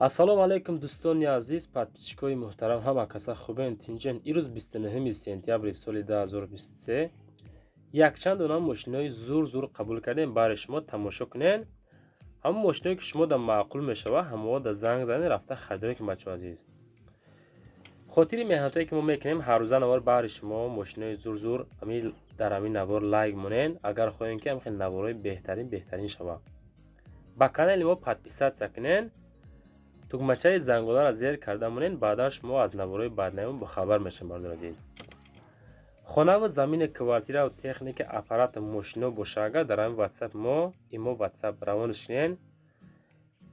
ассалому алайкум дӯстони азиз, подписчикои муҳтарам, ҳама каса хубен, тинҷен. Ирӯз 29 сентябри соли 2023 якчандона мошинои зур қабул кардем. Бари шумо тамошо кунен. ҳамон мошиное ки шумо да маъқул мешава, ҳамао да занг занед рафта харидорӣ кунед. бачаҳо азиз, хотири меҳнатое ки мо мекунем ҳаррӯза навор бари шумо мошинои зур дар ҳамин навор лайк монен. агар хоҳем ки ҳамин наворои беҳтарин шава, ба канали мо подписатсия кунен, тугмачаи зангодаро зер карда монен. баъдан шумо аз наворои баъдинаи бохабар мешавед. бардор азиз, хонаву замини квартираву техника аппарата мошино боша, агар дар ҳамин ватсап мо имо ватсап равонаш кунен,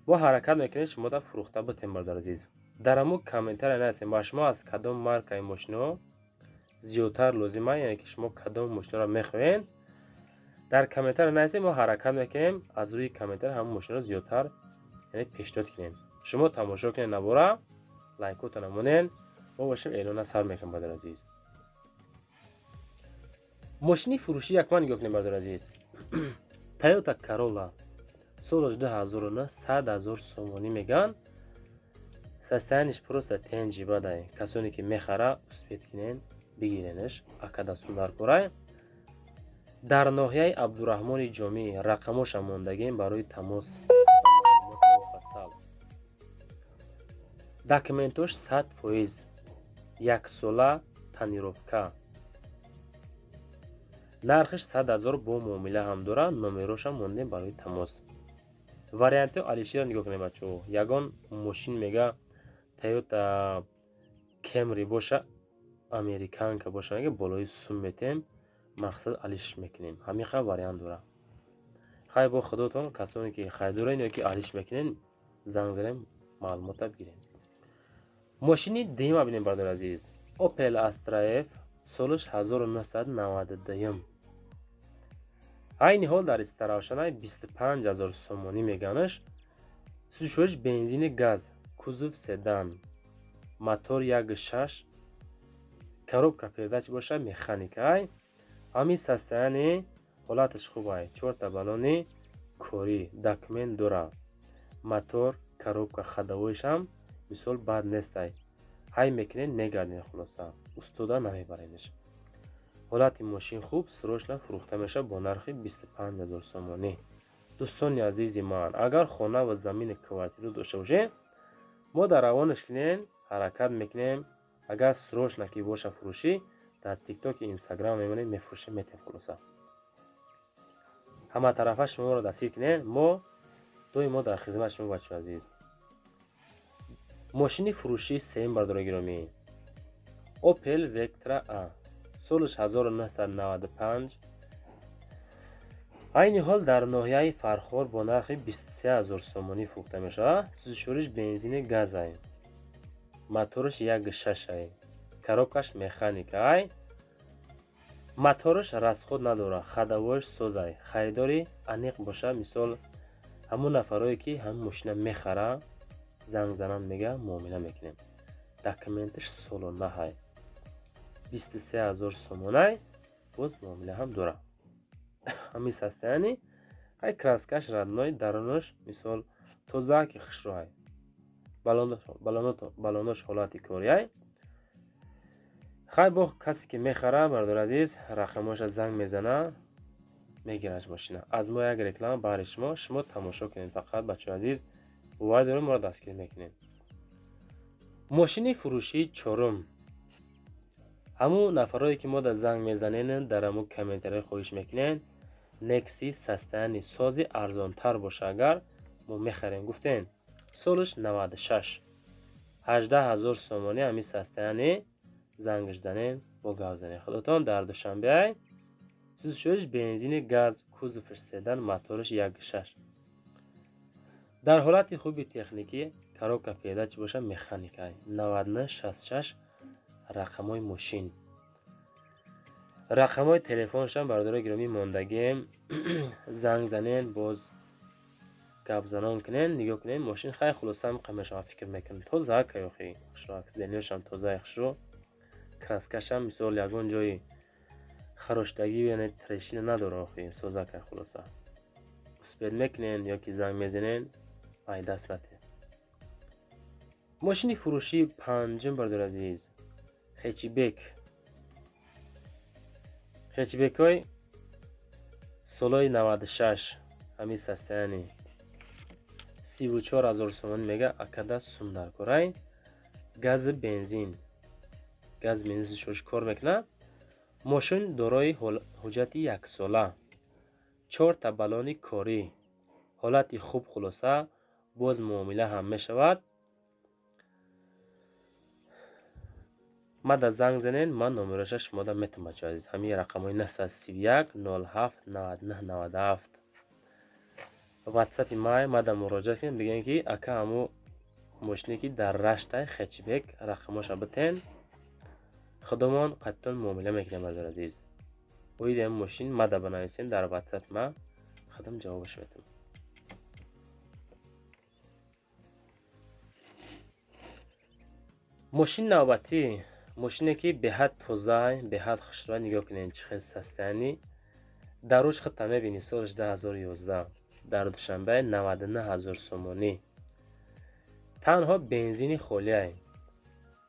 мо ҳаракат мекунем шумо да фурӯхта бутем. бардор азиз, дар ҳамун комментария нависем ба шумо аз кадом маркаи мошино зиёдтар лозима, яъне ки шумо кадом мошиноро мехоҳед. дар комментария нависем, мо ҳаракат мекунем аз рӯи комментария ҳамун мошиноро зиёдтар яъне пешниҳод кунем. шумо тамошо кунед навора, лайкотона монен, мо бошем эълона сар мекунем. бардор азиз, мошини фурӯшӣ якман нигоҳ кунем. бардор азиз, Toyota Corolla соли 2009 100,000 сомонӣ меган. состояниш просто тенҷибадай. касоне ки мехара успед кинен бигиренаш, акадасун дар корай. дар ноҳияи Абдураҳмони Ҷомӣ рақамоша мондагем барои тамос. документош 100%, яксола танировка. нархиш 100,000 бо муомила ҳам дора. номероша мондем барои тамос. варианти алишира нигоҳ кунем бачаҳо. ягон мошин мега Toyota Camry боша, американка боша, мега болои сум метем, мақсад алиш мекунем. ҳамиха вариант дора. хай бо худотон, касоне ки хайдорен ё ки алиш мекунен, занг занем, маълумота бигирем. мошини дима бинем. бардор азиз, Opel Astra F солиш 1992. айни ҳол дар истаравшанаи 25,000 сомонӣ меганаш. сӯзишҳоиш бензини газ, кузов седан, мотор 1.6, коробка передач боша, механикай. ҳамин состояни ҳолаташ хубай. 4 балони корӣ, документ дора. мотор, коробка, ходовойшам мисол бад нестай. ҳай мекунен мегарден, хулоса устода намебаренш. ҳолати мошин хуб, срочно фурӯхта мешавад бо нархи 25,000 сомонӣ. дӯстони азизи ман, агар хона ва замини квартиру дошта бошед, мо дар равонаш кунем, ҳаракат мекунем. агар срочно ки боша фурӯшӣ, дар тикток и инстаграм мемонем, мефурӯшем, метем. хулоса ҳама тарафа шуморо дастгир кунем. мо доимо дар хизмат шумо. бачаҳои азиз, мошини фурӯшии сеюм. бардорои гиромӣ, Opel Vectra A солиш 1995. айни ҳол дар ноҳияи Фархор бо нархи 23,000 сомонӣ фурӯхта мешавад. сӯзишҳоиш бензини газай, моториш 1.6, коробкаш механикай. моториш расход надорад, ходовойш созай. харидори аниқ боша, мисол ҳамон нафарое ки ҳамин мошина мехара, занг занан, мега муомила мекунем. документиш солонаҳай, 23,000 сомонай, боз муомила ҳам дора. ҳамин состояни ҳай краскаш радной, дарунош мисол тоза ки хушрӯҳай. балонош ҳолати корияй. хай бо касе ки мехара, бардор азиз, рақамоша занг мезана, мегираш мошина. аз мо як реклама баҳри шумо тамошо кунед. фақат бачаҳои азиз, бовар дорем, моро дастгирӣ мекунем. мошини фурӯшии чорум. ҳамун нафарое ки мо да занг мезанен, дар ҳамун комментария хоҳиш мекунен, Nexi состояни сози арзонтар боша, агар мо мехарем гуфтен. солиш 96, 18,000 сомонӣ. ҳамин состояни зангш занен, бо гав занен. худотон дар душанбеай. сӯзишҳоиш бензини газ, кузовиш седан, моториш 1.6. дар ҳолати хуби техникӣ, коробка передач боша, механикай. 9966 рақамои мошин. рақамои телефоншам бардорои гиромӣ мондагем. занг занен, боз гапзанон кунен, нигоҳ кунен. мошин хай хулоса ҳамиқа мешава, фикр мекунем. тоза кайохи хушро, аксиденёшам тоза хушро. краскашам мисол ягон ҷои хароштагӣ яъне трешина надора. охи соза кай. хулоса успед мекунен ё ки занг мезанен, ай даст нате. ماشین فروشی پنجم بردار عزیز، هچبک های سالای 96 همین سستانی 34,000 سومن میگه. اکده سوم کورای گاز بنزین شوش کار میکنه. ماشین دارای حجت 1 ساله، 4 تا بالون کاری، حالت خوب، خلاصه باز معامله هم میشود. ماده زنگ زنین، من نمرش شما دا میتونم بچه عزیز. همین رقم های 931 07 99 97 واتساپ مای ماده مراجعه کنین، بگین که اکا همو ماشینی که در رشته خچبک رقمش بتین، خودمان قطعا معامله میکنیم بردار عزیز. باید این ماشین ماده بنویسین در واتساپ ما، خودم جوابش میتونم. ماشین نوبتی، ماشینی که به حد توزای، به حد خوشرای. نگاه کنین چه خیلی سستانی. در روز خود میبینی سالش 2011 در دوشنبه 99,000 سومانی. تنها بنزینی خولیه،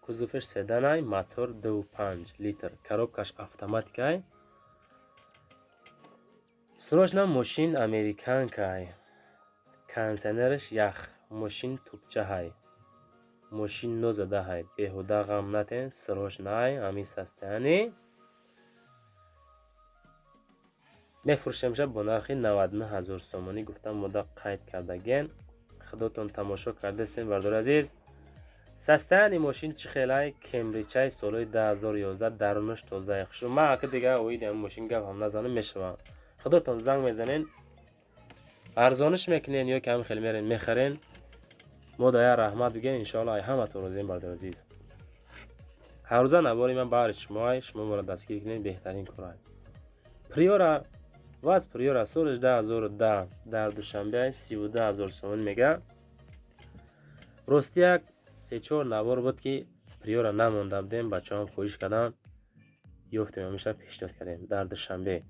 کوزوفش سدانه، موتور 2.5 لیتر، کاروبکش اتوماتیکه. سروشنا ماشین امریکان که کانسنرش یخ، ماشین توپچه های، ماشین نوزده های. بهوده غم نتین، سروش نای امی سستانی میفروشمشه با نرخ 99,000 سومانی. گفتم مده قید کردگین، خودتون تماشا کرده سین بردار عزیز. سستانی ماشین چه خیلی کمریچای سالای 2011 درونش توزه خشو. ما اگه دیگه اوید این ماشین گفت هم نزانه میشوم. خودتون زنگ میزنین، ارزانش میکنین یا کم خیلی میرین میخرین، ما دایا رحمت بگین انشاءالله همه تو روزین بردار عزیز. هر روزه نباری من بار شما مرا دستگیر کنین، بهترین کارای پریورا واز پریورا سالش 2010 در دوشنبه 32,000 سومن میگه. راستی یک 3-4 نوار بود که پریورا نمونده بودیم، بچه هم خویش کردن یفتیم، همیشه پیشنهاد کردیم. در دوشنبه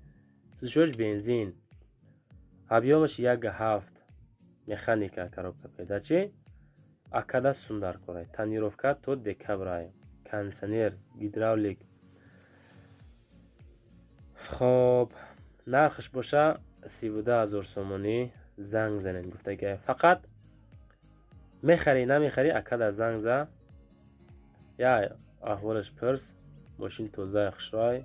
سوزش بنزین، ابیامش 1.7 مکانیکا коробка передачи، акада сундар курай, тонировка то декабрай, кондиционер, гидравлик. خب نرخش باشه 32,000 سومانی. زنگ زنین گفته که فقط میخری نمیخری اکد زنگ زن یا احوالش پرس. ماشین توزه خشرای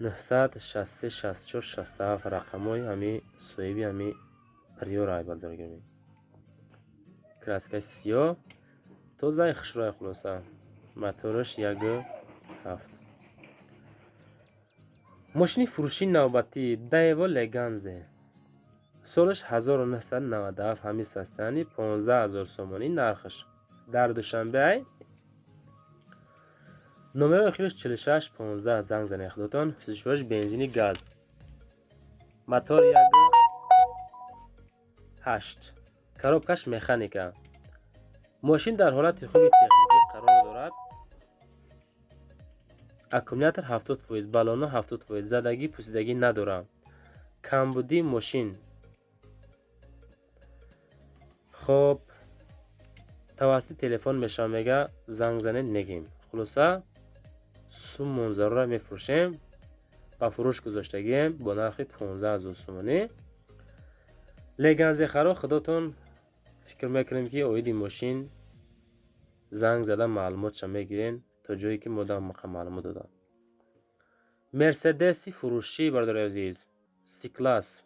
963 64 67 رقمای همی سویبی همی پریورای بردار گرمی. کراسکای سیاه توزه خشرای خلاصه، موتورش 1.7. ماشین فروشی نوبتی دیوا لگانزه، سالش 1997 همی سستانی 15,000 سومانی. نرخش در دوشنبه نمره آخرش 46 15. زنگ زنه خودتان. سوزش بنزینی گاز، موتور 1.8، коробкаш مکانیکا. ماشین در حالت خوبی تکنیکی قرار دارد. اکومولاتور 70%، بالون 70%، زدگی پوسیدگی ندارم. کمبودی ماشین. خب توسط تلفن میشم میگه زنگ زنه نگیم. خلاصه سوم منظر را میفروشیم، با فروش گذاشتگیم با نرخ 15,000 سومانی. لگنز خرا خودتون فکر میکنیم که اویدی ماشین زنگ زده معلومات شما میگیرین تا جایی که مدام معلومات دادن. مرسدسی فروشی بردار عزیز، سی کلاس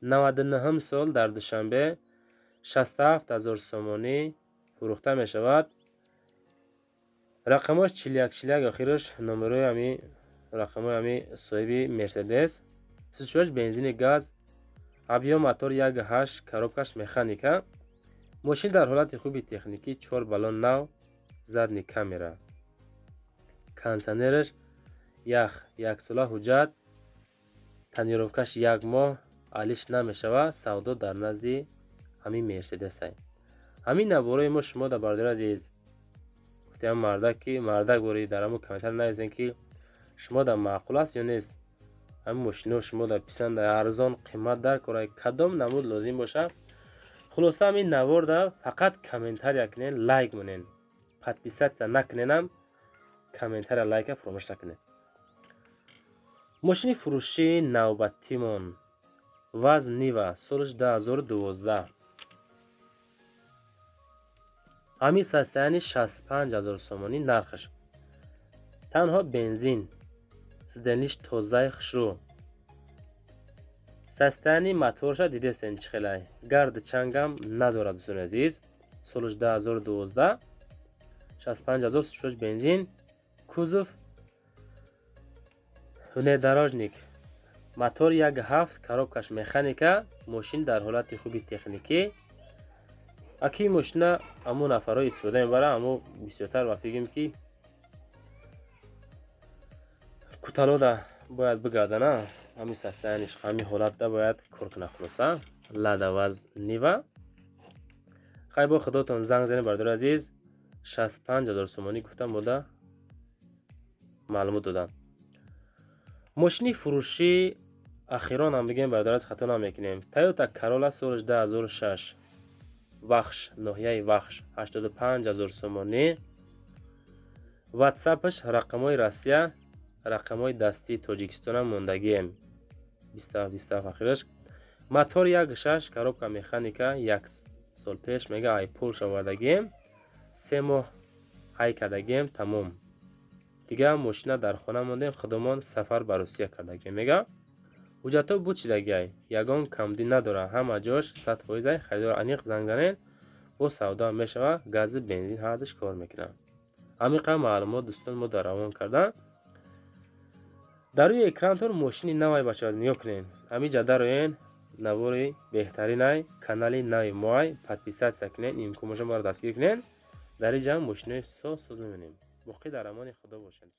99 سال در دوشنبه 67,000 سومانی فروخته می شود. رقمش 41 آخرش نمره همی رقم همی صاحبی مرسدس. سوزش بنزین گاز، ابیا موتور 1.8، коробкаш مکانیکا. ماشین در حالت خوبی تکنیکی، 4 بالون نو، задний камера، кондиционерش یک ساله حجت، тонировкаш 1 ماه، алиш намешава. савдо дар назди ҳамин мерседес ай. ҳамин навбораи мо шумо дар бардор азиз гуфтем мардак ки мардак бори дар ҳамон комментар нависен ки шумо дар маъқул аст ё нест. ҳамин мошино шумо дар писанд арзон қимат дар корай кадом намуд лозим боша хулоса ҳамин наворда фақат комментария кунед, лайк монед. подписатсия накунедам комментария лайка фаромӯш накунед. мошини фурӯши навбатимон ваз нива солиш 2012 ҳамин состояни 65000 сомонӣ нархаш. танҳо бензин, сиденлиш тозаи хушрӯ. состояни моторша дидесен чӣ хелай. гарди чангам надорад дӯстони азиз. солиш 2012 65000 сушош бензин. кузов внедорожник. мотор 1.7, коробкаш механика. мошин дар ҳолати хуби техникӣ. аки мошина аму нафаро истифода мебара, аму бисёртар ва фигим ки куталода бояд бигардана. ҳамин состояниш ҳамин ҳолатда бояд кор куна. хулоса лада ваз нива. хай бо худотон занг занед бардори азиз. 65000 сомонӣ гуфтам бода маълумот додам. мошини фурӯши ахирон ҳам бигем бардори аз хато намекунем. Toyota Corolla солиш 2006 вахш, ноҳияи вахш 85000 сомонӣ. ватсапаш рақамҳои Россия, рақамҳои дастии Тоҷикистонам мондагием 27 ахираш. мотор 1.6, коробка механика. 1 сол пеш мега ай Полша овардагием. 3 моҳ ҳай кардагием. тамом. дигар мошина дар хона мондем. худомон сафар ба Русия кардагием мега. ҳуҷҷатҳо буд чидагиай. ягон камдӣ надора. ҳама ҷош 100%ай. харидор аниқ занг занед. бо савдо мешава. гази бензин ҳардаш кор мекунад. ҳамин қадр маълумот дӯстон мо дар равон карда. дар рӯи экрантон мошини навай бачаҳо нигоҳ кунед. ҳамин ҷа дароен навори беҳтаринай канали нави моай подписатсия кунед. имкон бошад маро дастгир кунед. дар ин ҷа мошинои соз мебинем. боқӣ дар амони худо бошед.